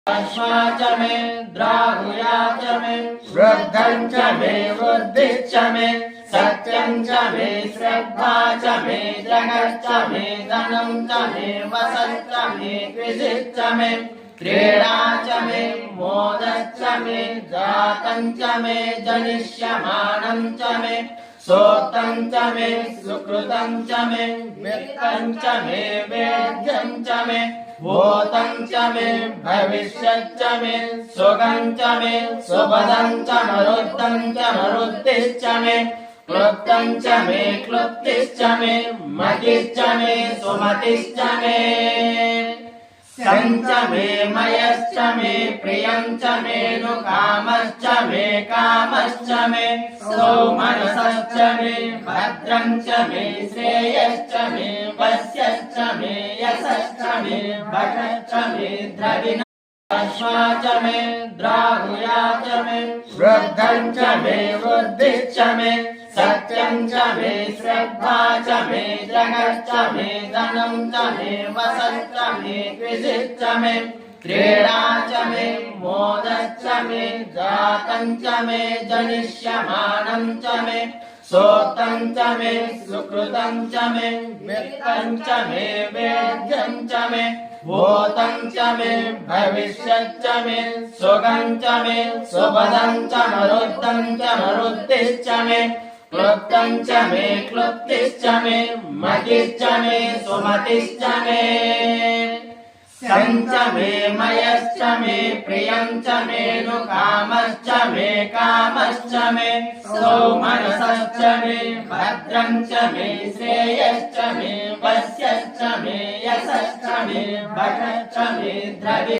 अश्वा च मे द्राहुया च मे वृद्धं च मे वृद्धिश्च मे सत्यं च मे श्रद्धा च मे जगच्च मे धनं च मे वसश्च मे कृषिश्च मे क्रीडा च मे मोदश्च मे जातं च मे जनिष्यमानं च मे सोतं च मे सुकृतं च मे वित्तं च मे वेद्यं च मे भूतं च मे भविष्यच्च मे सुखं च मे सुपदं च मरुद्धं च मरुद्धिश्च मे क्लुप्तं च मे क्लुप्तिश्च मे मतिश्च मे सुमतिश्च मे संच मे मयश्च मे प्रियं च मे नुकामश्च मे कामश्च मे सौमनसश्च मे भद्रं च मे श्रेयश्च मे वस्यश्च मे यशश्च मे भटश्च मे द्रविणम् अश्वा च मे द्राहुया च मे वृद्धं च मे वृद्धिश्च मे सत्यं च मे श्रद्धा च मे जगच्च मे धनं च मे वसश्च मे कृषिश्च मे क्रीडा च मे मोदश्च मे जातं च मे जनिष्यमानं च मे सोतं च मे सुकृतं च मे वित्तं च मे वेद्यं च मे भूतं च मे भविष्यच्च मे सुखं च मे सुपदं च मरुद्धं च मरुद्धिश्च मे क्लुप्तं च मे क्लुप्तिश्च मे मतिश्च मे सुमतिश्च मे संच मे मयश्च मे प्रियं च मे नुकामश्च मे कामश्च मे सौमनसश्च मे भद्रं च मे श्रेयश्च मे वस्यश्च मे यशश्च मे भटश्च मे द्रविणम्